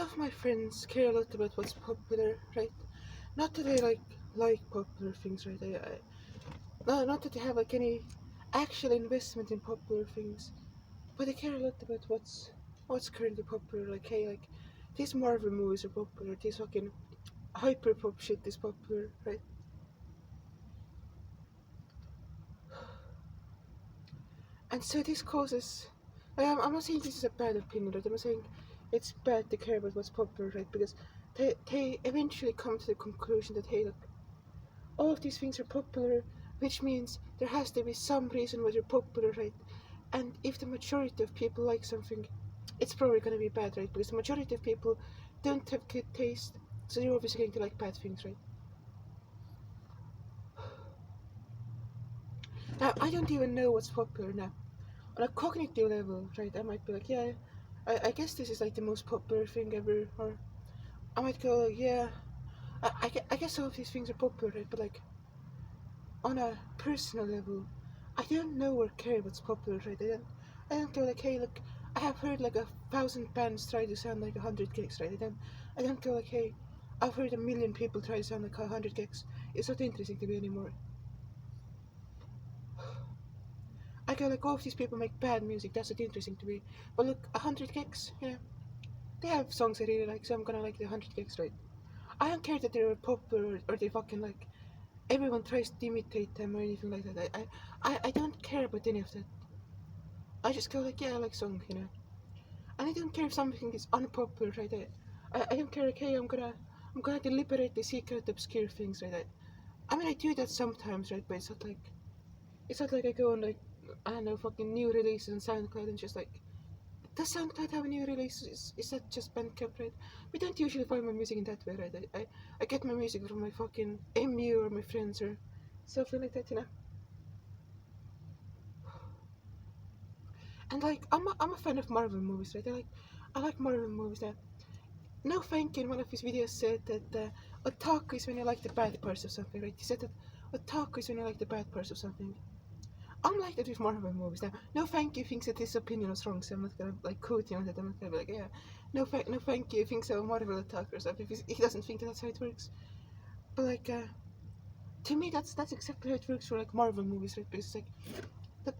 of my friends care a lot about what's popular, right? Not that they like popular things, right? No, not that they have like any actual investment in popular things, but they care a lot about what's currently popular. Like, hey, like these Marvel movies are popular. These fucking hyper pop shit is popular, right? And so this causes. I'm not saying this is a bad opinion, right? I'm not saying it's bad to care about what's popular, right? Because they eventually come to the conclusion that, hey, look, all of these things are popular, which means there has to be some reason why they're popular, right? And if the majority of people like something, it's probably going to be bad, right? Because the majority of people don't have good taste, so they're obviously going to like bad things, right? Now, I don't even know what's popular now. On a cognitive level, right, I might be like, yeah, I guess this is like the most popular thing ever, or I might go like, yeah, I guess all of these things are popular, right? But like, on a personal level, I don't know or care what's popular, right? I don't go like, hey, look, I have heard like 1,000 bands try to sound like 100 gigs, right? I don't go like, hey, I've heard 1,000,000 people try to sound like 100 gigs. It's not interesting to me anymore. I go like, all of these people make bad music. That's not interesting to me. But look, 100 gigs, yeah, they have songs I really like, so I'm gonna like the 100 gigs, right? I don't care that they're popular or they fucking like everyone tries to imitate them or anything like that. I don't care about any of that. I just go like, yeah, I like song, and I don't care if something is unpopular, right? I don't care. Okay, I'm gonna deliberately seek out obscure things, right? I mean, I do that sometimes, right? But it's not like I go on like, I don't know, fucking new releases on SoundCloud and just like, does SoundCloud have a new release? Is that just Bandcamp, right? We don't usually find my music in that way, right? I get my music from my fucking MU or my friends or something like that. And like, I'm a fan of Marvel movies, right? I like Marvel movies. That No Thank You in one of his videos said that otaku is when you like the bad parts of something, right? He said that otaku is when you like the bad parts of something. I'm like that with Marvel movies. Now, No Thank You thinks that his opinion was wrong, so I'm not gonna like quote him on that. I'm not gonna be like, yeah, no Thank You thinks I'm a Marvel otaku or something. He doesn't think that that's how it works. But like, to me, that's exactly how it works for like Marvel movies, right? Because like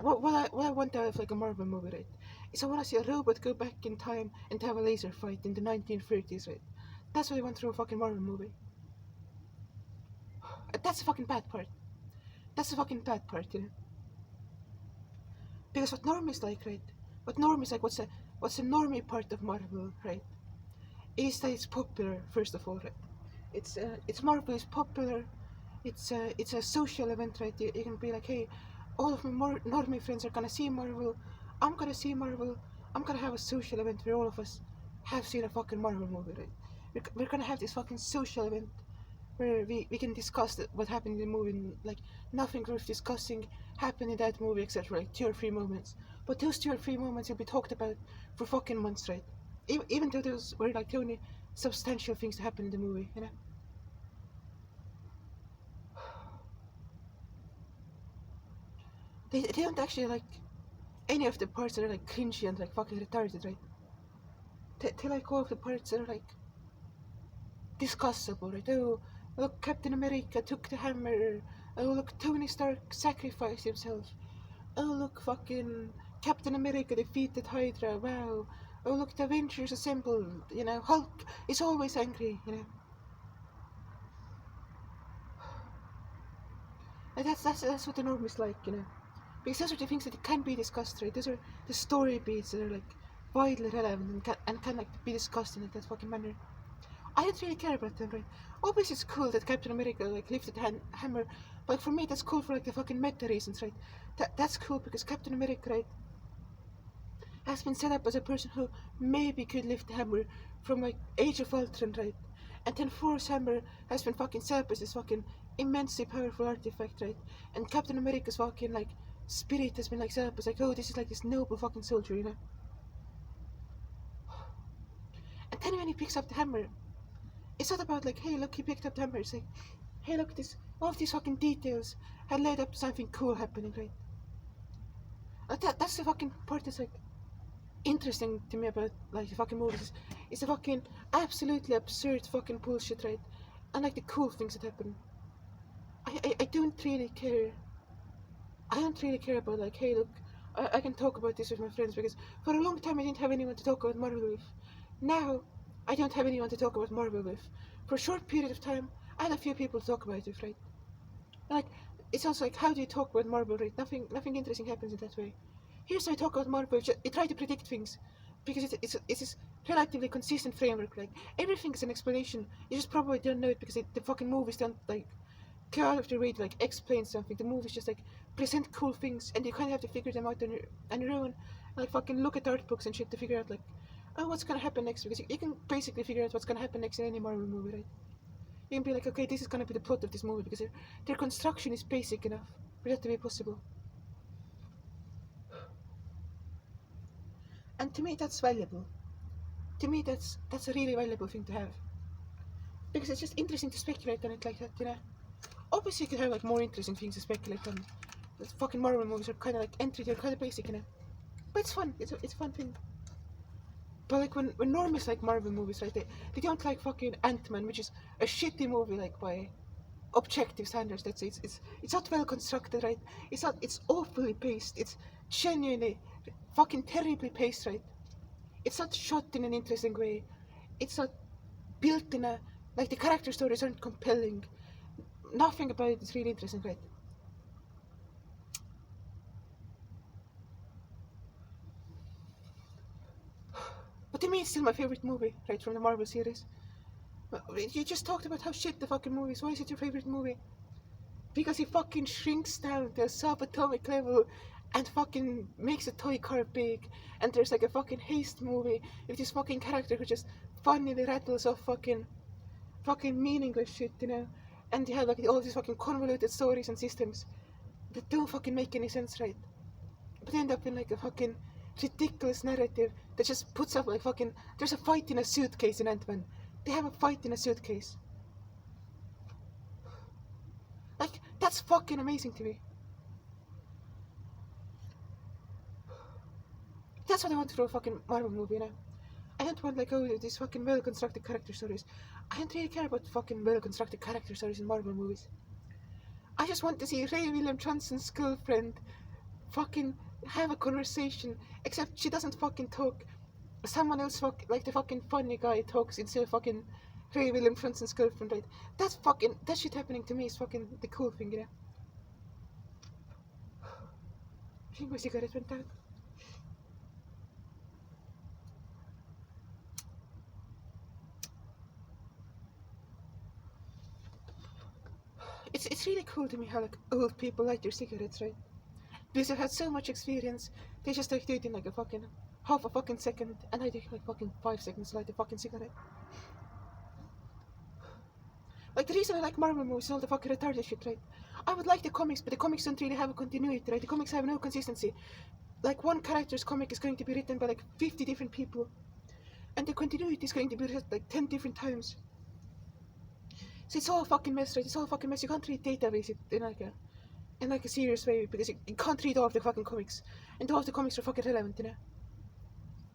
what I want out of like a Marvel movie, right? Is I want to see a robot go back in time and have a laser fight in the 1930s, right? That's what I want through a fucking Marvel movie. That's the fucking bad part. That's the fucking bad part. Because what normies like, right? What normies like, what's the normie part of Marvel, right? Is that it's popular, first of all, right? It's Marvel is popular. It's a social event, right? You can be like, hey, all of my normie friends are gonna see Marvel. I'm gonna see Marvel. I'm gonna have a social event where all of us have seen a fucking Marvel movie, right? We're gonna have this fucking social event where we can discuss what happened in the movie, and, like, nothing worth discussing happened in that movie except for like 2 or 3 moments. But those 2 or 3 moments will be talked about for fucking months, right? Even though those were like the only substantial things that happened in the movie. They don't actually like any of the parts that are like cringy and like fucking retarded, right? They like all of the parts that are like discussable, right? Oh, look, Captain America took the hammer. Oh, look, Tony Stark sacrificed himself. Oh, look, fucking Captain America defeated Hydra. Wow. Oh, look, the Avengers assembled. Hulk is always angry. And that's what the normies like. Because those are the things that can be discussed, right? Those are the story beats that are like widely relevant and can like be discussed in like that fucking manner. I don't really care about them, right? Obviously, it's cool that Captain America like lifted the hammer, but like, for me, that's cool for like the fucking meta reasons, right? That's cool because Captain America, right, has been set up as a person who maybe could lift the hammer from like Age of Ultron, right? And then Thor's hammer has been fucking set up as this fucking immensely powerful artifact, right? And Captain America's fucking like spirit has been like set up as like, oh, this is like this noble fucking soldier. And then when he picks up the hammer, it's not about like, hey, look, he picked up the hammer. It's like, hey, look, all of these fucking details had led up to something cool happening, right? That's the fucking part that's like interesting to me about like the fucking movies. It's the fucking absolutely absurd fucking bullshit, right? And like the cool things that happen. I don't really care. I don't really care about like, hey, look, I can talk about this with my friends because for a long time I didn't have anyone to talk about Marvel with. Now, I don't have anyone to talk about Marvel with. For a short period of time, I had a few people to talk about it with, right? And, like, it's also like, how do you talk about Marvel, right? Nothing interesting happens in that way. Here's how I talk about Marvel. I try to predict things because it's this relatively consistent framework. Like, everything is an explanation. You just probably don't know it because the fucking movies don't, like, go out of the way to like explain something. The movies just like present cool things, and you kind of have to figure them out on your own. And, like fucking look at art books and shit to figure out like, oh, what's gonna happen next? Because you can basically figure out what's gonna happen next in any Marvel movie, right? You can be like, okay, this is gonna be the plot of this movie because their construction is basic enough for that to be possible. And to me, that's valuable. To me, that's a really valuable thing to have because it's just interesting to speculate on it like that, you know. Obviously, you could have like more interesting things to speculate on. The fucking Marvel movies are kind of like entry, they're kind of basic, you know. But it's fun. It's a fun thing. But like when normies like Marvel movies, right? They don't like fucking Ant-Man, which is a shitty movie, like by objective standards. Let's say it's not well constructed, right? It's awfully paced. It's genuinely fucking terribly paced, right? It's not shot in an interesting way. It's not built in a like the character stories aren't compelling. Nothing about it is really interesting, right? But to me, it's still my favorite movie, right, from the Marvel series. You just talked about how shit the fucking movie is. Why is it your favorite movie? Because he fucking shrinks down to a subatomic level and fucking makes a toy car big. And there's like a fucking haste movie with this fucking character who just funnily rattles off fucking meaningless shit, you know? And you have like all these fucking convoluted stories and systems that don't fucking make any sense, right? But end up in like a fucking ridiculous narrative that just puts up like fucking. There's a fight in a suitcase in Ant-Man. They have a fight in a suitcase. Like, that's fucking amazing to me. That's what I want for a fucking Marvel movie, you know? I don't want like, oh, these fucking well-constructed character stories. I don't really care about fucking well-constructed character stories in Marvel movies. I just want to see Ray William Johnson's girlfriend fucking have a conversation, except she doesn't fucking talk. Someone else, like the fucking funny guy, talks instead of fucking Ray William Johnson's girlfriend, right? That shit happening to me is fucking the cool thing, you know? I think my cigarette went out. It's really cool to me how like old people light their cigarettes, right? Because they've had so much experience, they just like do it in like a fucking half a fucking second, and I take like fucking 5 seconds to light a fucking cigarette. Like the reason I like Marvel movies is all the fucking retarded shit, right? I would like the comics, but the comics don't really have a continuity, right? The comics have no consistency. Like one character's comic is going to be written by like 50 different people, and the continuity is going to be written like 10 different times. So it's all fucking mess, right? It's all fucking mess. You can't read database it in like a serious way because you can't read all of the fucking comics, and all of the comics are fucking relevant, you know.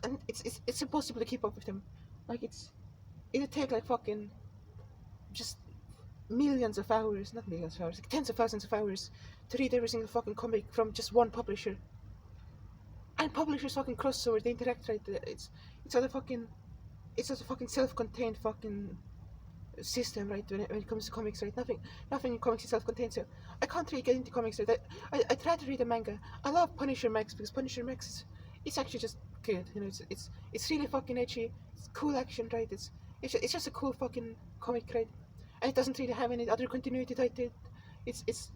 And it's impossible to keep up with them. Like it'll take like fucking just millions of hours, not millions of hours, like tens of thousands of hours to read every single fucking comic from just one publisher. And publishers fucking cross over, they interact, right? It's not a fucking self-contained fucking system, right? When it comes to comics, right? Nothing in comics is self-contained. So I can't really get into comics, right? I try to read a manga. I love Punisher Max because Punisher Max it's actually just good, you know. It's really fucking edgy. It's cool action, right? It's just a cool fucking comic, right? And it doesn't really have any other continuity to it. It's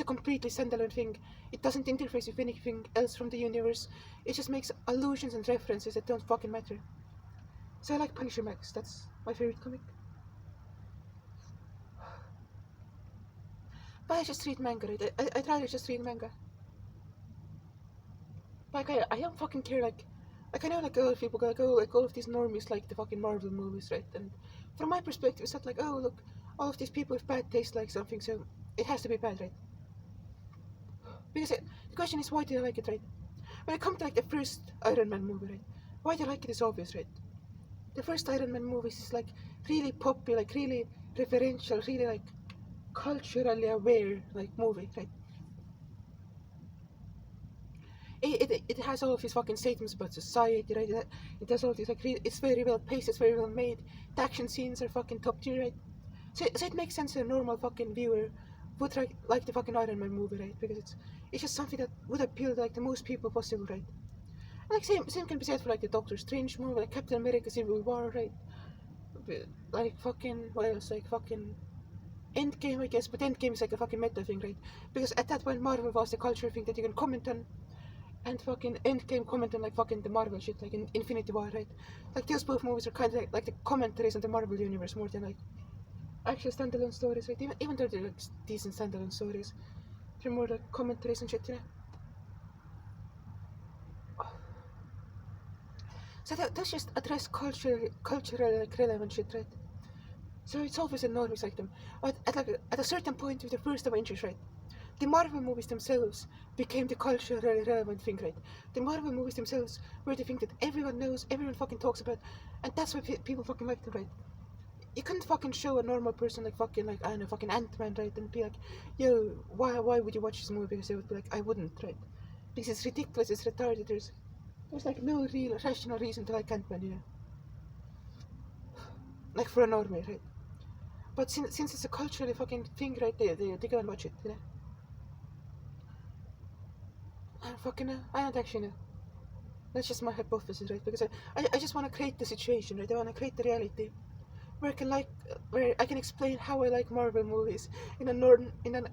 a completely standalone thing. It doesn't interface with anything else from the universe. It just makes allusions and references that don't fucking matter. So I like Punisher Max. That's my favorite comic. But I just read manga, right? I'd rather just read manga. Like I don't fucking care. Like I know like a lot of people go like, oh, like all of these normies like the fucking Marvel movies, right? And from my perspective, it's not like, oh, look, all of these people with bad taste like something, so it has to be bad, right? Because the question is, why do you like it, right? When it comes to like the first Iron Man movie, right? Why do you like it is obvious, right? The first Iron Man movies is like really poppy, like really reverential, really like culturally aware like movie, right? It has all of these fucking statements about society, right? It has all these like it's very well paced, it's very well made. The action scenes are fucking top tier, right? So it makes sense to a normal fucking viewer would like the fucking Iron Man movie, right? Because it's just something that would appeal to like the most people possible, right? And like same can be said for like the Doctor Strange movie, like Captain America Civil War, right? Like fucking what else? Like fucking Endgame, I guess, but Endgame is like a fucking meta thing, right? Because at that point Marvel was the culture thing that you can comment on, and fucking Endgame comment on like fucking the Marvel shit, like in Infinity War, right? Like those both movies are kind of like the commentaries on the Marvel universe more than like actual standalone stories, right? Even though they're like decent standalone stories, they're more like commentaries and shit, you know. So that's just address cultural like relevant shit, right? So it's always enormous like them. At a certain point with the first Avengers, right? The Marvel movies themselves became the culturally relevant thing, right? The Marvel movies themselves were the thing that everyone knows, everyone fucking talks about, and that's why people fucking like them, right? You couldn't fucking show a normal person like fucking like I don't know fucking Ant-Man, right, and be like, yo, why would you watch this movie? Because they would be like, I wouldn't, right? Because it's ridiculous, it's retarded. There's like no real rational reason to like Ant-Man, you know, like for a normie, right? But since it's a culturally fucking thing, right? They go and watch it, you know. I don't actually know. That's just my hypothesis, right? Because I just want to create the situation, right? I want to create the reality where where I can explain how I like Marvel movies in a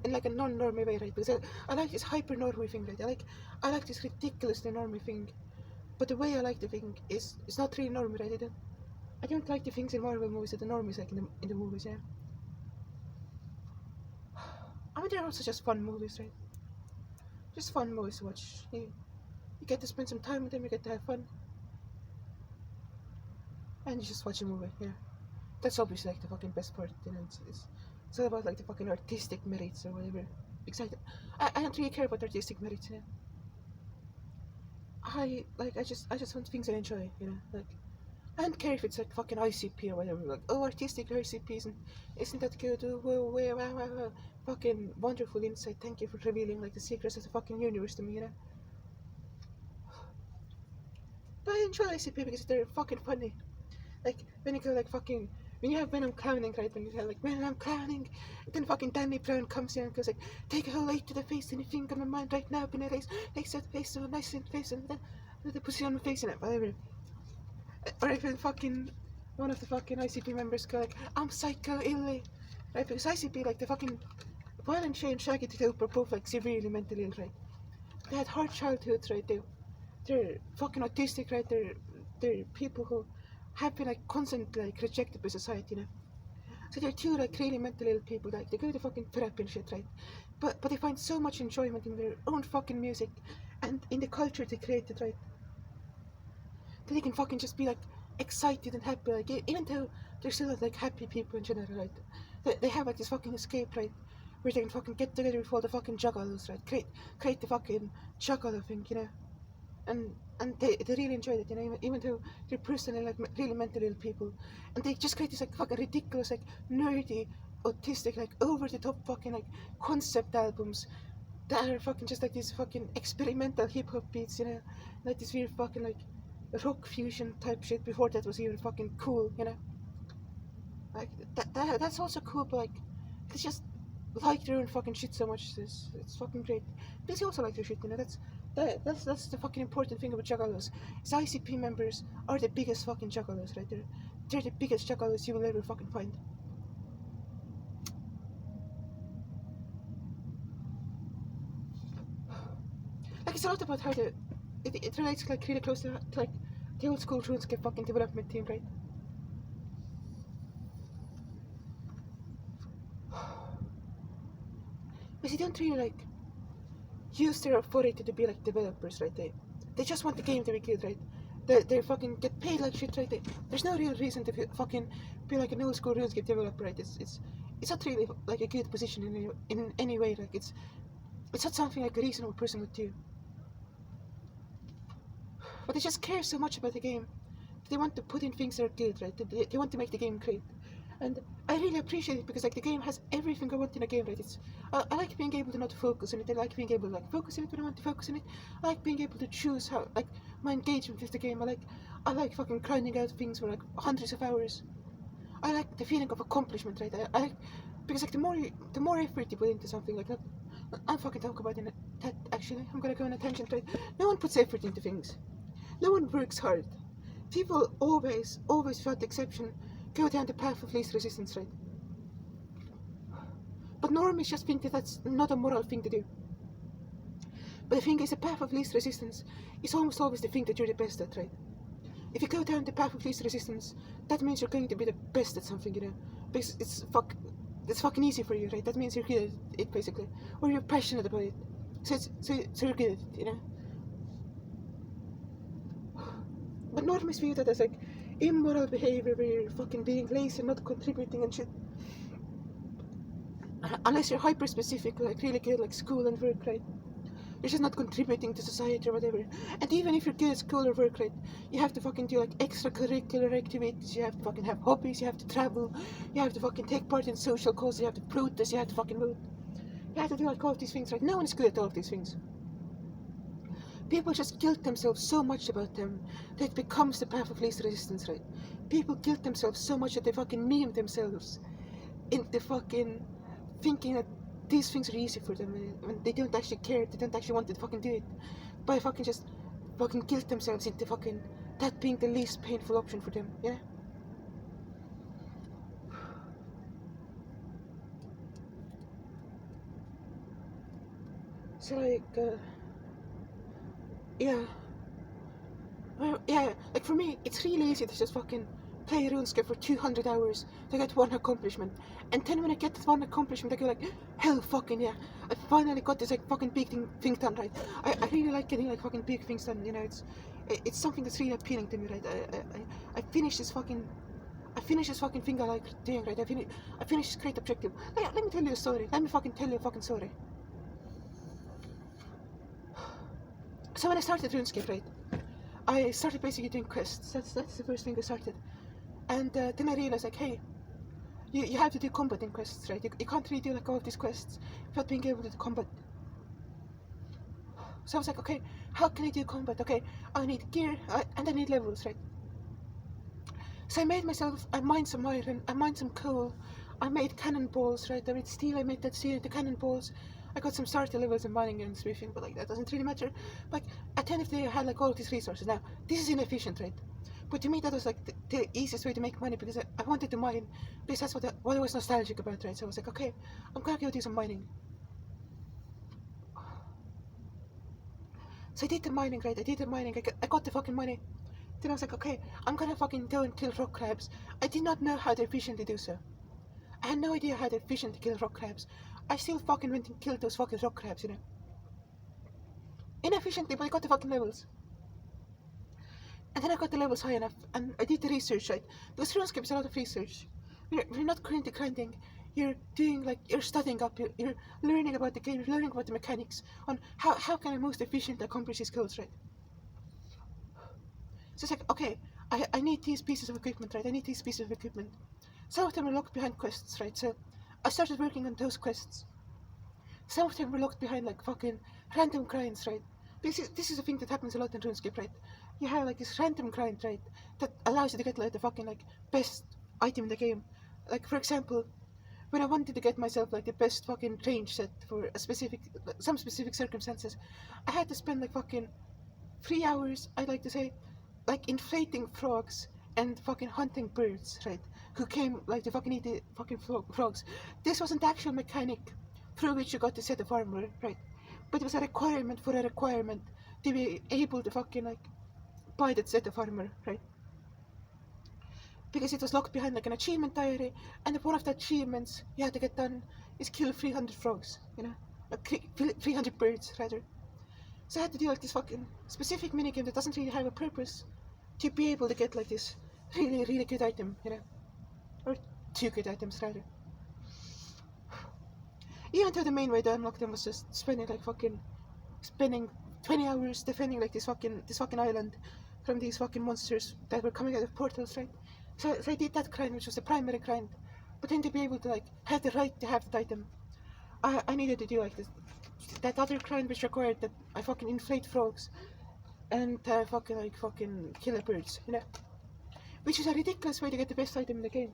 like a non-normie way, right? Because I like this hyper normie thing, right? I like this ridiculously normie thing, but the way I like the thing is it's not really normie, right? I don't like the things in Marvel movies that the normies like in the movies, yeah. I mean, they're also just fun movies, right? Just fun movies to watch. You get to spend some time with them, you get to have fun, and you just watch a movie, yeah. That's obviously like the fucking best part, you know. It's all about like the fucking artistic merits or whatever. Exactly. I don't really care about artistic merits, you know. I just want things I enjoy, you know. Like I don't care if it's like fucking ICP or whatever. Like artistic ICPs and isn't that good? Oh, whoa, wow, wow, wow, wow. Fucking wonderful insight. Thank you for revealing like the secrets of the fucking universe to me, you know. But I enjoy ICP because they're fucking funny. Like when you go like fucking when you have Venom clowning, right? When you have like Venom clowning, then fucking Danny Brown comes in and goes like, take a whole light to the face and you think on my mind right now, in a race, makes that face so nice in the face and then they put it on my face in it, whatever. Or even fucking one of the fucking ICP members go like, I'm psycho illy. Right, because ICP like the fucking Violent Shay and Shaggy the Dope are both like severely mentally ill, right? They had hard childhoods, right? They're fucking autistic, right? They're people who have been like constantly like rejected by society, you know. So they're two like really mentally ill people, like they go to fucking therapy and shit, right? But they find so much enjoyment in their own fucking music and in the culture they created, right? That they can fucking just be like excited and happy, like even though they're still like happy people in general, right? They have like this fucking escape, right? Where they can fucking get together with all the fucking juggalos, right? Create the fucking juggalo thing, you know? And they really enjoyed it, you know, even though they're personally like really mentally ill people, and they just create these like fucking ridiculous, like nerdy, autistic, like over the top fucking like concept albums that are fucking just like these fucking experimental hip hop beats, you know, like this weird fucking like rock fusion type shit before that was even fucking cool, you know, like that's also cool, but like it's just like their own fucking shit so much. It's fucking great. Because you also like their shit, you know. That's the fucking important thing about juggalos. Is ICP members are the biggest fucking juggalos, right? They're the biggest juggalos you will ever fucking find. Like it's a lot about how it relates like really close to like the old school RuneScape fucking development team, right? Because they don't really like use their authority to be like developers, right? They just want the game to be good, right? They fucking get paid like shit, right? There's no real reason to fucking be like an old school RuneScape developer, right? It's not really like a good position in any way. Like it's not something like a reasonable person would do. But they just care so much about the game they want to put in things that are good, right? They want to make the game great. And I really appreciate it because like the game has everything I want in a game, right? I like being able to not focus on it. I like being able to like focus on it when I want to focus on it. I like being able to choose how like my engagement with the game. I like fucking grinding out things for like hundreds of hours. I like the feeling of accomplishment, right? I like because like the more effort you put into something like that. I'm fucking talking about that actually. I'm gonna go on a tangent, right? No one puts effort into things. No one works hard. People always, without exception, go down the path of least resistance, right? But normies just think that that's not a moral thing to do. But the thing is, the path of least resistance is almost always the thing that you're the best at, right? If you go down the path of least resistance, that means you're going to be the best at something, you know? Because it's fucking easy for you, right? That means you're good at it, basically. Or you're passionate about it. So you're good at it, you know? But normies view that as like immoral behavior where you're fucking being lazy and not contributing and shit. Unless you're hyper specific, like really good like school and work, right? You're just not contributing to society or whatever. And even if you're good at school or work, right, you have to fucking do like extracurricular activities, you have to fucking have hobbies, you have to travel, you have to fucking take part in social causes, you have to protest, you have to fucking vote. You have to do like all of these things, right? No one is good at all of these things. People just guilt themselves so much about them that it becomes the path of least resistance, right? People guilt themselves so much that they fucking meme themselves into fucking thinking that these things are easy for them when they don't actually care, they don't actually want to fucking do it. By fucking just fucking guilt themselves into fucking that being the least painful option for them, yeah? So like, yeah. Well, yeah, like for me, it's really easy to just fucking play RuneScape for 200 hours to get one accomplishment. And then when I get this one accomplishment, I go like, hell fucking yeah, I finally got this like fucking big thing done, right? I really like getting like fucking big things done, you know, it's something that's really appealing to me, right? I finished this fucking thing I like doing, right? I finished this great objective. Let me tell you a story. Let me fucking tell you a fucking story. So when I started RuneScape, right, I started basically doing quests. That's the first thing I started. And then I realized like, hey, you have to do combating quests, right? You can't really do like all of these quests without being able to do combat. So I was like, okay, how can I do combat? Okay, I need gear and I need levels, right? So I mined some iron, I mined some coal, I made cannonballs, right? I made steel, I made that steel into cannonballs. I got some starter levels in mining and smithing, but like that doesn't really matter. Like at the end of the day, I had like all of these resources. Now this is inefficient, right? But to me, that was like the easiest way to make money because I wanted to mine because that's what I was nostalgic about, right? So I was like, okay, I'm gonna go do some mining. So I did the mining, right? I got the fucking money. Then I was like, okay, I'm gonna fucking go and kill rock crabs. I did not know how to efficiently do so. I had no idea how to efficiently kill rock crabs. I still fucking went and killed those fucking rock crabs, you know. Inefficiently, but I got the fucking levels. And then I got the levels high enough, and I did the research, right? Because RuneScape is a lot of research. We're not currently grinding. You're doing like, you're studying up, you're learning about the game, you're learning about the mechanics on how can I most efficiently accomplish these goals, right? So it's like, okay, I need these pieces of equipment, right? I need these pieces of equipment. Some of them are locked behind quests, right? So I started working on those quests. Some of them were locked behind like fucking random grinds, right? This is a thing that happens a lot in RuneScape, right? You have like this random grind, right? That allows you to get like the fucking like best item in the game. Like for example, when I wanted to get myself like the best fucking range set for some specific circumstances, I had to spend like fucking 3 hours, I'd like to say, like inflating frogs and fucking hunting birds, right? Who came like to fucking eat the fucking frogs. This wasn't the actual mechanic through which you got the set of armor, right? But it was a requirement for a requirement to be able to fucking like buy that set of armor, right? Because it was locked behind like an achievement diary, and one of the achievements you had to get done is kill 300 frogs, you know? Like 300 birds, rather. So I had to do like this fucking specific minigame that doesn't really have a purpose to be able to get like this really, really good item, you know? Or two good items, rather. Even though the main way to unlock them was just spending 20 hours defending like this fucking island from these fucking monsters that were coming out of portals, right? So I did that grind, which was the primary grind. But then to be able to like have the right to have that item, I needed to do like this, that other grind which required that I fucking inflate frogs and fucking kill the birds, you know? Which is a ridiculous way to get the best item in the game.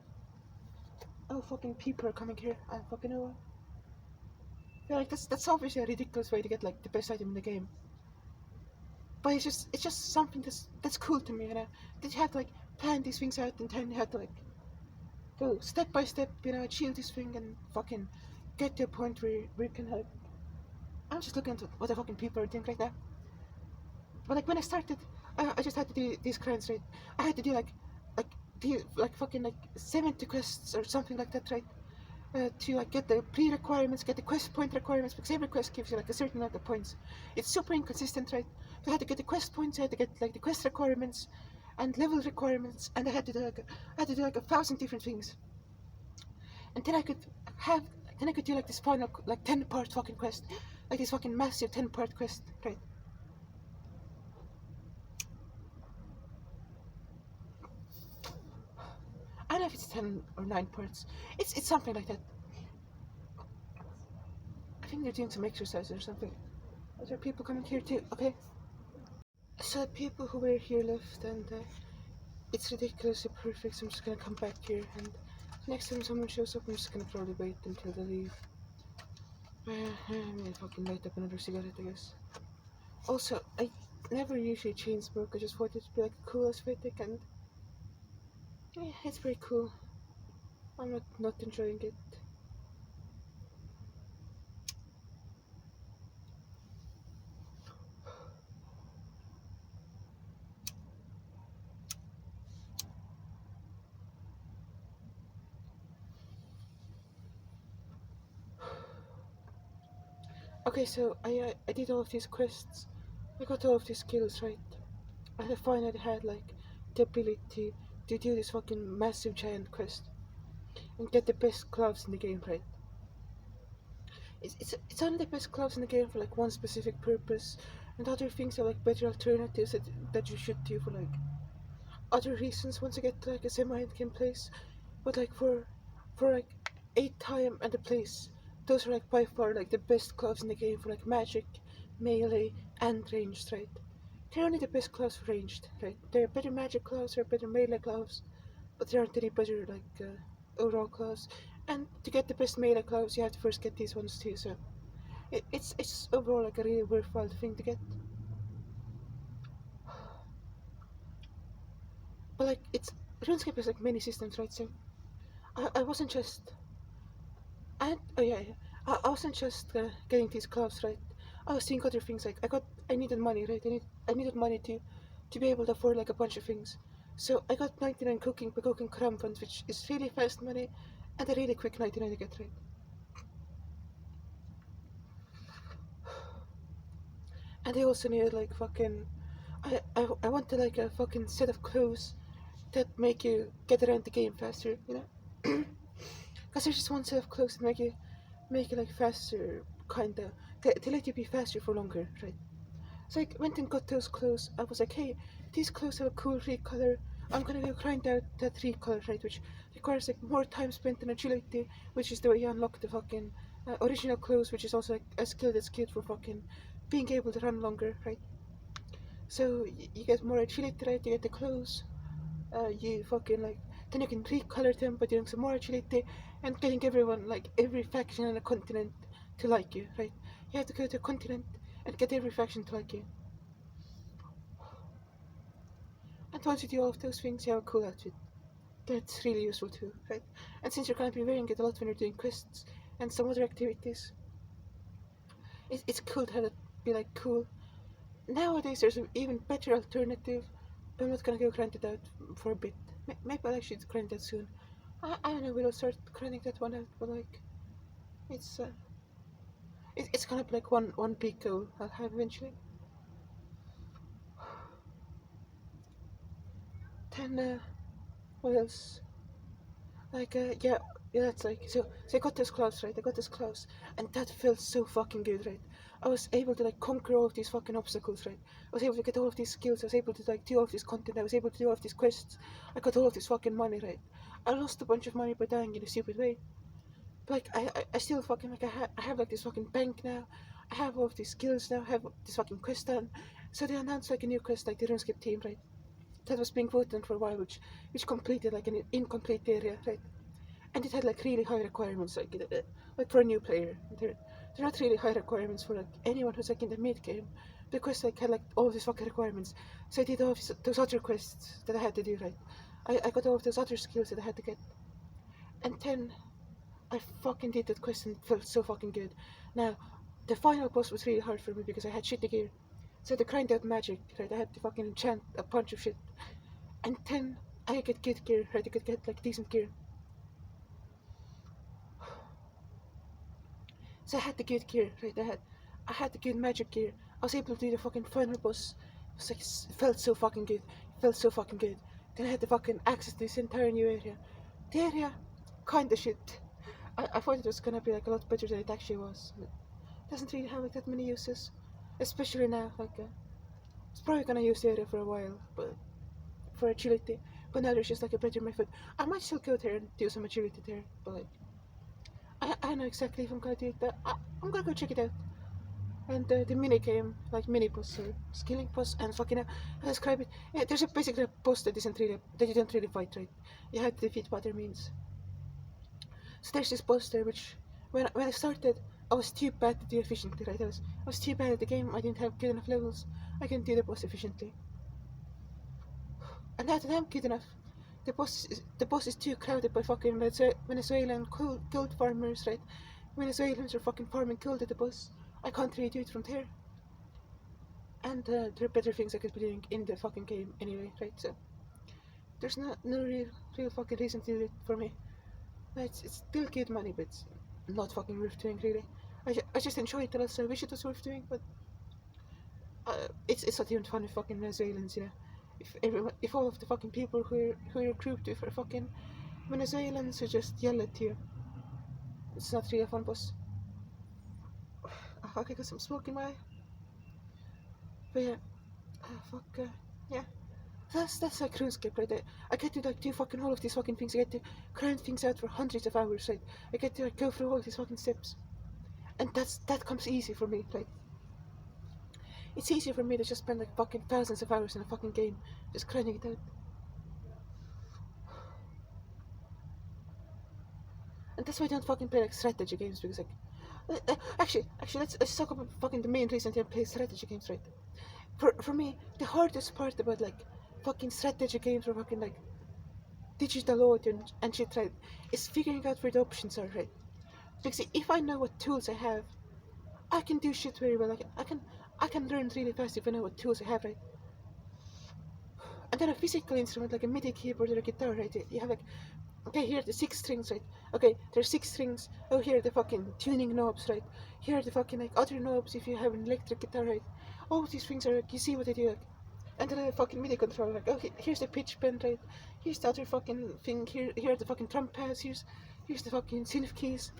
Oh, fucking people are coming here. I fucking know. Yeah, like that's obviously a ridiculous way to get like the best item in the game. But it's just something that's cool to me, you know. That you have to like plan these things out and then you have to like go step by step, you know, achieve this thing and fucking get to a point where you can like. I'm just looking at what the fucking people are doing right now. But like when I started, I just had to do these grinds, right? I had to do like do like fucking like 70 quests or something like that, right? To like get the pre-requirements, get the quest point requirements, because every quest gives you like a certain amount of points. It's super inconsistent, right? So I had to get the quest points, I had to get like the quest requirements and level requirements, and I had to do like 1,000 different things. And have then I could do like this final like 10-part fucking quest, like this fucking massive 10-part quest, right? I don't know if it's 10 or 9 parts. It's something like that. I think they're doing some exercise or something. Are there people coming here too? Okay. So people who were here left, and it's ridiculously perfect. So I'm just gonna come back here, and next time someone shows up, I'm just gonna probably wait until they leave. I'm gonna fucking light up another cigarette, I guess. Also, I never usually chain smoke. I just thought it'd be like a cool aesthetic, and yeah, it's pretty cool. I'm not enjoying it. Okay, so I did all of these quests. I got all of these skills right, and I finally had like the ability to do this fucking massive giant quest and get the best gloves in the game right. It's only the best gloves in the game for like one specific purpose, and other things are like better alternatives that you should do for like other reasons once you get to like a semi-game place. But like for like 8 time and the place, those are like by far like the best gloves in the game for like magic, melee, and ranged, right? They're only the best gloves for ranged, right? They're better magic gloves, they're better melee gloves, but there aren't any better like overall gloves. And to get the best melee gloves, you have to first get these ones too. So it's overall like a really worthwhile thing to get. But like it's RuneScape has like many systems, right? So I wasn't just oh yeah. I wasn't just getting these gloves, right? I was doing other things like I needed money, right? I needed money to be able to afford like a bunch of things. So I got 99 cooking by cooking crumpets, which is really fast money and a really quick 99 to get, right? And I also needed like fucking I wanted like a fucking set of clothes that make you get around the game faster, you know? Because there's just one set of clothes that make you like faster, kinda. They let you be faster for longer, right? So I went and got those clothes. I was like, hey, these clothes have a cool recolor. I'm gonna go grind out that recolor, right? Which requires like more time spent in agility, which is the way you unlock the fucking original clothes, which is also like a skill that's good for fucking being able to run longer, right? So you get more agility, right? You get the clothes. You fucking like then you can recolor them by doing some more agility and getting everyone like every faction on a continent to like you, right? You have to go to a continent and get every faction to like you. And once you do all of those things, you have a cool outfit. That's really useful too, right? And since you're gonna be wearing it a lot when you're doing quests and some other activities, it's cool to have it be like cool. Nowadays, there's an even better alternative, but I'm not gonna go grind it out for a bit. Maybe I'll actually grind that soon. I don't know, we'll start grinding that one out, but like, it's it's gonna be like one big goal I'll have eventually. Then what else? Like yeah, Yeah, it's like so I got this close, right? I got this close, and that felt so fucking good, right? I was able to like conquer all of these fucking obstacles, right? I was able to get all of these skills. I was able to like do all of this content. I was able to do all of these quests. I got all of this fucking money, right? I lost a bunch of money by dying in a stupid way. But like I still fucking like I have like this fucking bank now. I have all of these skills now. I have this fucking quest done. So they announced like a new quest, like the RuneScape team, right? That was being voted on for a while, which completed like an incomplete area, right? And it had like really high requirements, like for a new player. They're not really high requirements for like anyone who's like in the mid game. The quest like had like all these fucking requirements. So I did all of those other quests that I had to do, right? I got all of those other skills that I had to get, and then I fucking did that quest and it felt so fucking good. Now, the final boss was really hard for me because I had shitty gear. So to grind out magic, right, I had to fucking enchant a bunch of shit. And then I get good gear, right, I could get like decent gear. So I had the good gear, right, I had the good magic gear. I was able to do the fucking final boss. It was like, it felt so fucking good. It felt so fucking good. Then I had the fucking access to this entire new area. The area, kinda shit. I thought it was gonna be like a lot better than it actually was. It doesn't really have like that many uses, especially now. It's probably gonna use the area for a while, but for agility. But now there's just like a better method. I might still go there and do some agility there, but like I know exactly if I'm gonna do it. But I'm gonna go check it out. And the mini game, like mini boss or skilling boss, and fucking I describe it. Yeah, there's basically a boss that isn't really that you don't really fight, right? You have to defeat what there means. So there's this boss there, which when I started, I was too bad to do efficiently, right? I was too bad at the game. I didn't have good enough levels. I couldn't do the boss efficiently. And now that I'm good enough, the boss is too crowded by fucking Venezuelan gold farmers, right? Venezuelans are fucking farming gold at the boss. I can't really do it from there. And there are better things I could be doing in the fucking game anyway, right? So there's no real fucking reason to do it for me. It's still good money, but it's not fucking worth doing, really. I just enjoy it a lot, so I wish it was worth doing, but it's not even fun with fucking Venezuelans, you know. If all of the fucking people who you're grouped with are fucking Venezuelans who just yell at you, it's not really a fun boss. Fuck, I got some smoke in my eye. But yeah, fuck, yeah. That's like RuneScape right there. I get to like do fucking all of these fucking things. I get to grind things out for hundreds of hours, right? I get to like go through all these fucking steps, and that comes easy for me. Like it's easier for me to just spend like fucking thousands of hours in a fucking game, just grinding it out. And that's why I don't fucking play like strategy games because like, actually, let's talk about fucking the main reason I don't play strategy games, right? For me, the hardest part about like fucking strategy games or fucking like digital audio and shit, right, is figuring out where the options are, right? Because if I know what tools I have, I can do shit very well. I can learn really fast if I know what tools I have, right? And then a physical instrument like a MIDI keyboard or a guitar, right? You have like, okay, here are the six strings, right? Okay, there's six strings. Oh, here are the fucking tuning knobs, right? Here are the fucking like other knobs if you have an electric guitar, right? All these things are like, you see what I do, like, and then a fucking MIDI controller, like, okay, here's the pitch bend, right? Here's the other fucking thing. Here are the fucking drum pads. Here's the fucking synth keys.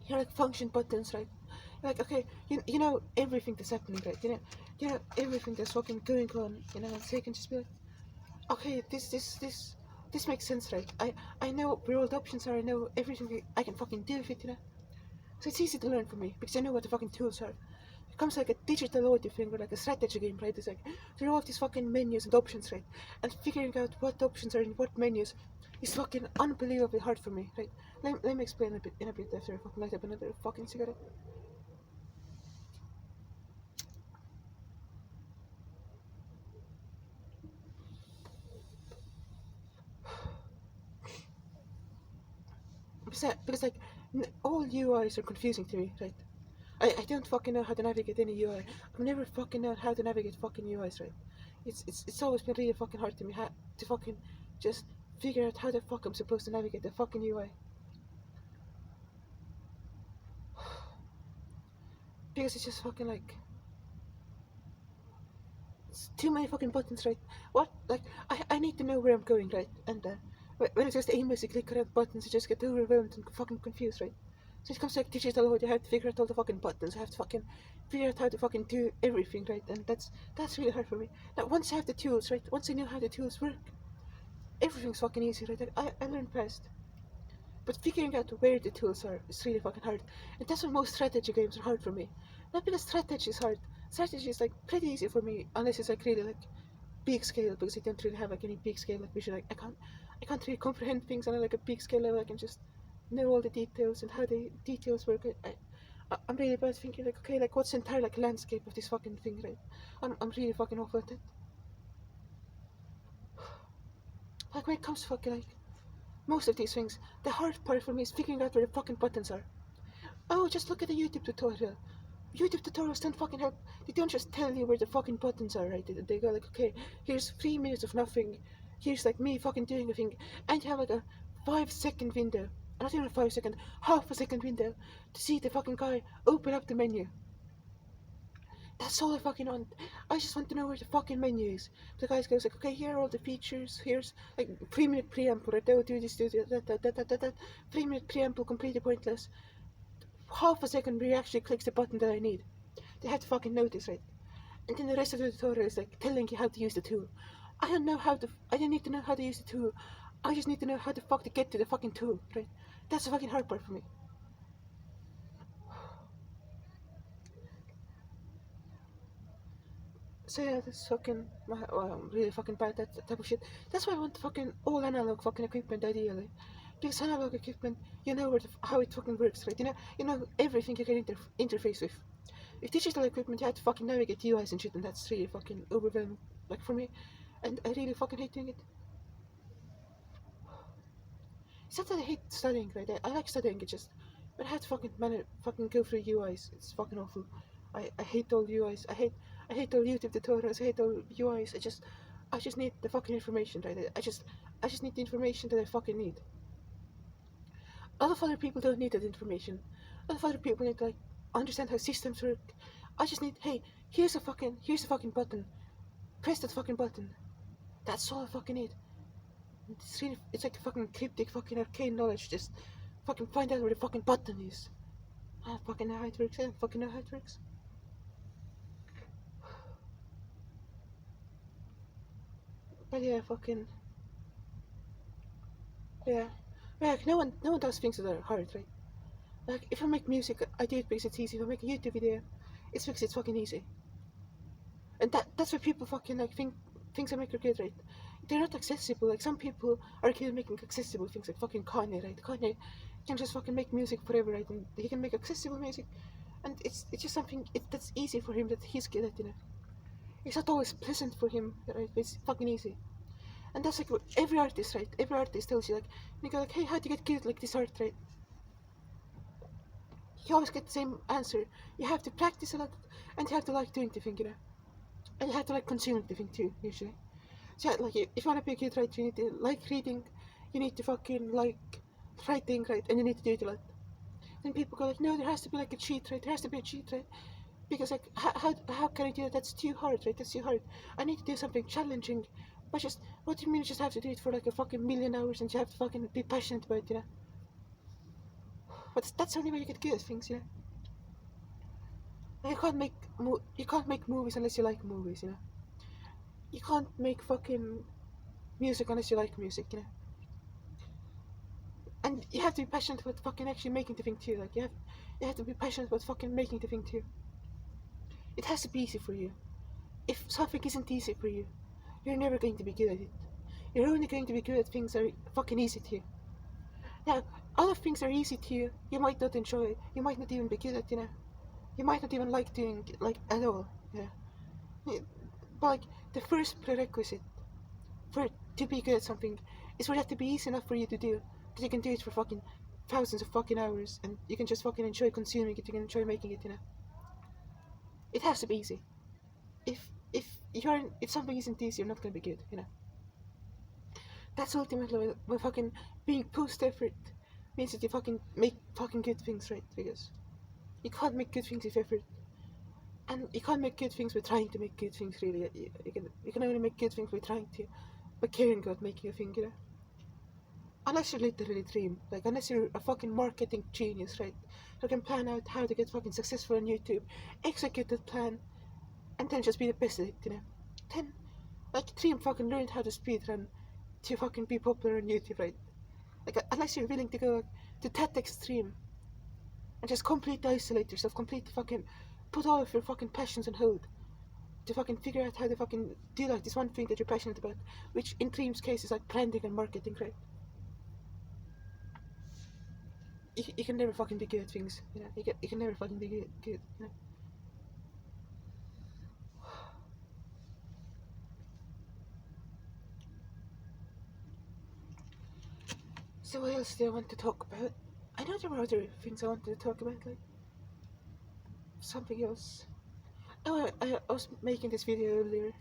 Here are like function buttons, right? Like, okay, you know everything that's happening, right? You know everything that's fucking going on, you know. So you can just be like, okay, this makes sense, right? I know where all the options are. I know everything I can fucking do with it, you know. So it's easy to learn for me because I know what the fucking tools are. It comes like a digital audio thing or like a strategy game, right? It's like there are all these fucking menus and options, right? And figuring out what options are in what menus is fucking unbelievably hard for me, right? Let me explain in a bit after I fucking light up another fucking cigarette. Because like all UIs are confusing to me, right? I don't fucking know how to navigate any UI. I've never fucking known how to navigate fucking UIs, right? It's always been really fucking hard to me to fucking just figure out how the fuck I'm supposed to navigate the fucking UI. Because it's just fucking like it's too many fucking buttons, right? What? Like I need to know where I'm going, right? And when I just aimlessly click around buttons, I just get overwhelmed and fucking confused, right? So it comes to like digital audio, I have to figure out all the fucking buttons. I have to fucking figure out how to fucking do everything, right? And that's really hard for me. Now once I have the tools, right? Once I know how the tools work, everything's fucking easy, right? I learn fast. But figuring out where the tools are is really fucking hard. And that's why most strategy games are hard for me. Not because strategy is hard. Strategy is like pretty easy for me unless it's like really like big scale, because I don't really have like any big scale like vision. Like I can't really comprehend things on like a big scale level. I can just know all the details and how the details work. I'm really bad thinking like, okay, like what's the entire like landscape of this fucking thing, right? I'm really fucking awful at it. Like when it comes to fucking like most of these things, the hard part for me is figuring out where the fucking buttons are. Oh, just look at the YouTube tutorial. YouTube tutorials don't fucking help. They don't just tell you where the fucking buttons are, right? They go like, okay, here's 3 minutes of nothing. Here's like me fucking doing a thing, and you have like a 5 second window, not even a 5 second, half a second window to see the fucking guy open up the menu. That's all I fucking want. I just want to know where the fucking menu is. The guy goes like, okay, here are all the features. Here's like 3 minute preamble. Right? They will do this, do that. 3 minute preamble completely pointless. Half a second where he actually clicks the button that I need. They have to fucking notice, right? And then the rest of the tutorial is like telling you how to use the tool. I don't need to know how to use the tool. I just need to know how the fuck to get to the fucking tool, right? That's the fucking hard part for me. So yeah, that's fucking, well, I'm really fucking bad at that type of shit. That's why I want fucking all analog fucking equipment ideally. Because analog equipment, you know how it fucking works, right? You know everything you can interface with. With digital equipment, you have to fucking navigate UIs and shit, and that's really fucking overwhelming, like for me. And I really fucking hate doing it. It's not that I hate studying, right? I like studying, it just, but I had to fucking go through UIs. It's fucking awful. I hate all UIs. I hate all YouTube tutorials. I hate all UIs. I just need the fucking information, right? I just need the information that I fucking need. A lot of other people don't need that information. A lot of other people need to like understand how systems work. I just need, hey, here's a fucking button. Press that fucking button. That's all I fucking need. It's like fucking cryptic, fucking arcane knowledge. Just fucking find out where the fucking button is. I don't fucking know how it works. I don't fucking know how it works. But yeah, fucking yeah. Like no one does things that are hard, right? Like if I make music, I do it because it's easy. If I make a YouTube video, it's because it's fucking easy. And that's why people fucking like think things I make are good, right? They're not accessible. Like some people are good at making accessible things, like fucking Kanye, right? Kanye can just fucking make music forever, right? And he can make accessible music, and it's just something that's easy for him, that he's good at. It's not always pleasant for him, right? But it's fucking easy. And that's like every artist, right? Every artist tells you like, you go like, hey, how do you get good at like this art, right? You always get the same answer. You have to practice a lot, and you have to like doing the thing. And you have to like consume the thing too, usually. So yeah, like if you want to be a good writer, you need to like reading, you need to fucking like writing, right? And you need to do it a lot. Then people go like, no, there has to be like a cheat, right? There has to be a cheat, right? Because like, how can I do that? That's too hard, right? That's too hard. I need to do something challenging. But just, what do you mean you just have to do it for like a fucking million hours and you have to fucking be passionate about it? But that's the only way you get good at things. Like, you can't make movies unless you like movies. You can't make fucking music unless you like music. And you have to be passionate about fucking actually making the thing too. Like you have to be passionate about fucking making the thing too. It has to be easy for you. If something isn't easy for you, you're never going to be good at it. You're only going to be good at things that are fucking easy to you. Now, other things that are easy to you, you might not enjoy. You might not even be good at. You might not even like doing like at all. But like the first prerequisite for to be good at something is for that to be easy enough for you to do, that you can do it for fucking thousands of fucking hours, and you can just fucking enjoy consuming it. You can enjoy making it. It has to be easy. If something isn't easy, you're not gonna be good. That's ultimately what fucking being post effort means, that you fucking make fucking good things, right? Because you can't make good things with effort, and you can't make good things by trying to make good things. Really, you can only make good things by trying to, by caring about making a thing. Unless you literally dream, like unless you're a fucking marketing genius, right? You can plan out how to get fucking successful on YouTube, execute that plan, and then just be the best at it, you know? Then, like, dream fucking learned how to speedrun to fucking be popular on YouTube, right? Like, unless you're willing to go to that extreme and just completely isolate yourself, completely fucking put all of your fucking passions on hold to fucking figure out how to fucking do like this one thing that you're passionate about, which in Dream's case is like branding and marketing, right? You can never fucking be good at things, you know. You can never fucking be good, you know. So what else do I want to talk about? I know there were other things I wanted to talk about, like something else. Oh, I was making this video earlier.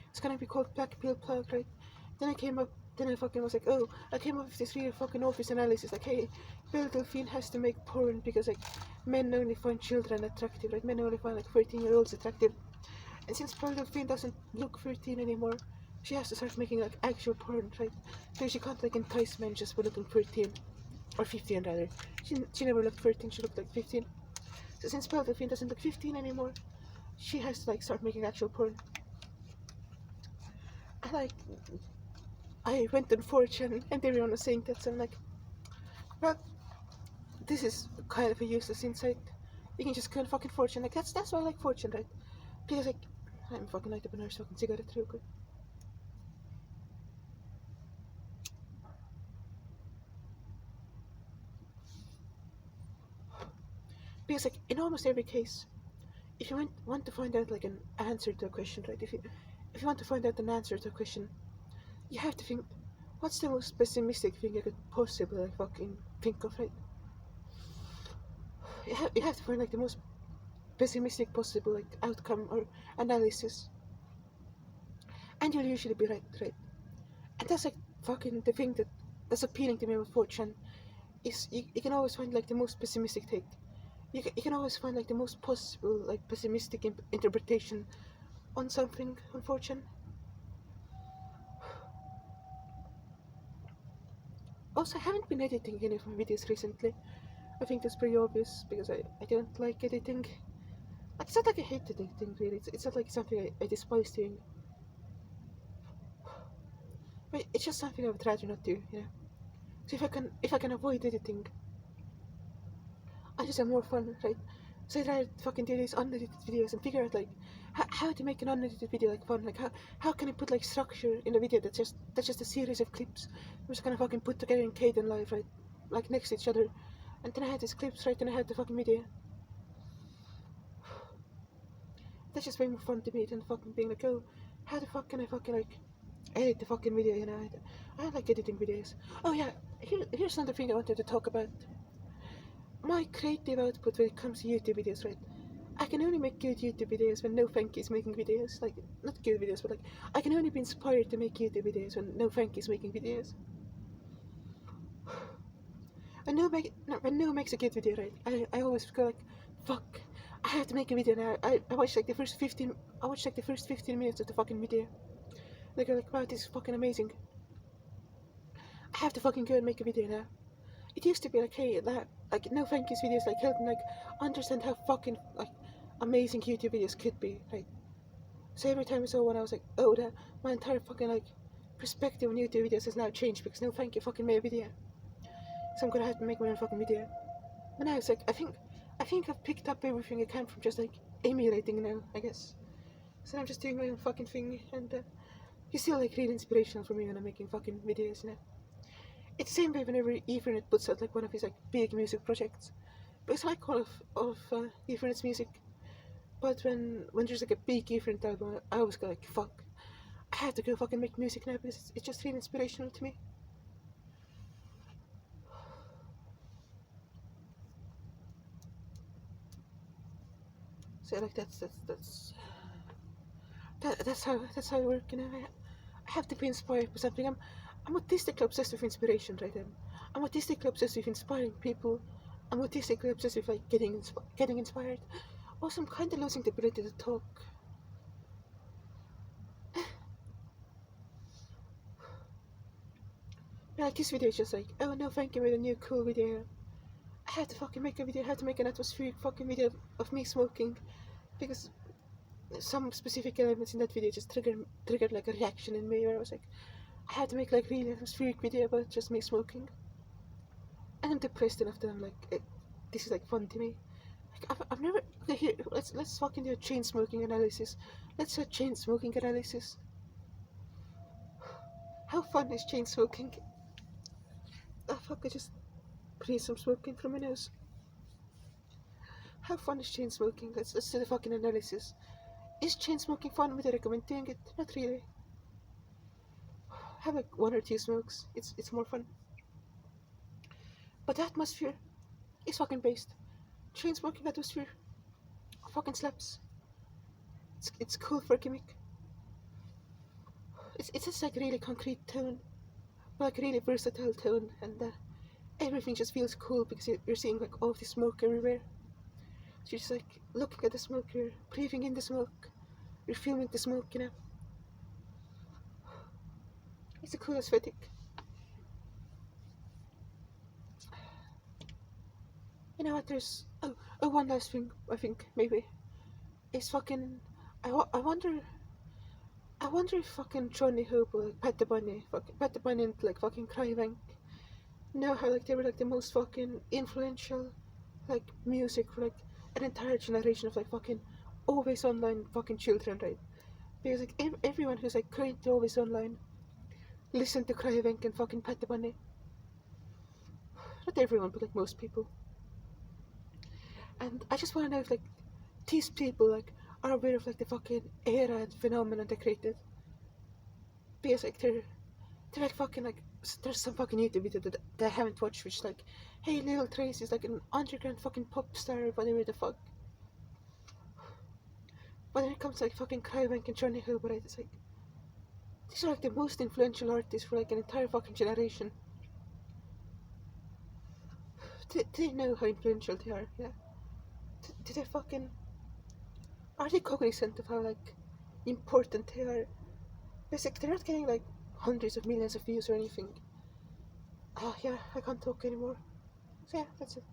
It's gonna be called Black Pill Plug, right? Then I came up. Then I fucking was like, oh, I came up with this really fucking obvious analysis. Like, hey, Belle Delphine has to make porn because like men only find children attractive, right? Men only find like 13-year-olds attractive. And since Belle Delphine doesn't look 13 anymore, she has to start making like actual porn, right? So she can't like entice men just by looking 13 or 15 rather. She never looked 13. She looked like 15. So since Belle Delphine doesn't look 15 anymore, she has to like start making actual porn. And like I went on 4chan and everyone was saying that, so I'm like, well, this is kind of a useless insight. You can just go on fucking 4chan. Like that's why I like 4chan, right? Because like I'm fucking light up another fucking cigarette real quick. Because like in almost every case, if you want to find out like an answer to a question, right? If you want to find out an answer to a question, you have to think, what's the most pessimistic thing you could possibly like fucking think of, right? You have to find like the most pessimistic possible like outcome or analysis, and you'll usually be right. And that's like fucking the thing that's appealing to me about 4chan is you can always find like the most pessimistic take. You can always find like the most possible like pessimistic interpretation on something on 4chan. Also, I haven't been editing any of my videos recently. I think that's pretty obvious because I don't like editing. Like, it's not like I hate editing really. It's not like something I despise doing. But it's just something I would rather not do, you know. So if I can avoid editing, I just have more fun, right? So I'd rather fucking do these unedited videos and figure out like how to make an unedited video like fun. Like how can I put like structure in a video that's just a series of clips. I'm just gonna fucking put together in Caden Live, right? Like next to each other. And then I had these clips, right? And I had the fucking video. That's just way more fun to me than fucking being like, oh, how the fuck can I fucking like edit the fucking video, you know? I like editing videos. Oh yeah, here's another thing I wanted to talk about. My creative output when it comes to YouTube videos, right? I can only make good YouTube videos when No Thank is making videos. Like, not good videos, but like, I can only be inspired to make YouTube videos when No Thank is making videos. When No makes a good video, right? I always go like, fuck, I have to make a video now. I watched like the first 15 minutes of the fucking video. They go like, wow, this is fucking amazing. I have to fucking go and make a video now. It used to be like, hey, that like No Thank Yous videos like helped me like understand how fucking like amazing YouTube videos could be, right? So every time I saw one, I was like, oh, that my entire fucking like perspective on YouTube videos has now changed because No Thank You fucking made a video. So I'm gonna have to make my own fucking video. But now it's like I think I've picked up everything I can from just like emulating now, I guess. So I'm just doing my own fucking thing, and he's still like really inspirational for me when I'm making fucking videos, you know. It's the same way whenever Ethernet puts out like one of his like big music projects. But it's like all of Ethernet's music. But when there's like a big Ethernet album, I always go like, fuck, I have to go fucking make music now because it's just really inspirational to me. So like that's how I work, you know. I have to be inspired by something. I'm autistically obsessed with inspiration, right? I'm autistically obsessed with inspiring people. I'm autistically obsessed with like getting inspired. Also, I'm kind of losing the ability to talk. like this video is just like, oh no, thank you for the new cool video. I had to fucking make a video. I had to make an atmospheric fucking video of me smoking because some specific elements in that video just triggered like a reaction in me where I was like, I had to make like really atmospheric video about just me smoking. And I'm depressed enough that I'm like, this is like fun to me. Like I've never. Okay, here, let's fucking do a chain smoking analysis. Let's do a chain smoking analysis. How fun is chain smoking? Oh fuck! I just breathed some smoke in from my nose. How fun is chain smoking? Let's do the fucking analysis. Is chain smoking fun? Would I recommend doing it? Not really. Have like 1 or 2 smokes. It's more fun. But the atmosphere is fucking based. Chain smoking atmosphere fucking slaps. It's cool for a gimmick. It's just like really concrete tone, like really versatile tone, and everything just feels cool because you're seeing like all the smoke everywhere. So you're just like looking at the smoke, you're breathing in the smoke, you're feeling the smoke, you know. It's a cool aesthetic. You know what? There's one last thing. I think maybe is fucking. I wonder. I wonder if fucking Johnny Hope or like Pat the Bunny and like fucking Crybank know how like they were like the most fucking influential like music for like an entire generation of like fucking always online fucking children, right? Because like everyone who's like currently always online listen to Crybank and fucking Pat the Bunny. Not everyone, but like most people. And I just want to know if like these people like are aware of like the fucking era and phenomenon they created. Because like they're like fucking like there's some fucking YouTube video that I haven't watched which is like, hey, Lil Trace is like an underground fucking pop star, whatever the fuck. But when it comes to like fucking Crybank and Johnny Hope, right, it's like these are like the most influential artists for like an entire fucking generation. Do they know how influential they are? Yeah. Do they fucking are they cognizant of how like important they are? Because like they're not getting like hundreds of millions of views or anything. Oh yeah, I can't talk anymore. So yeah, that's it.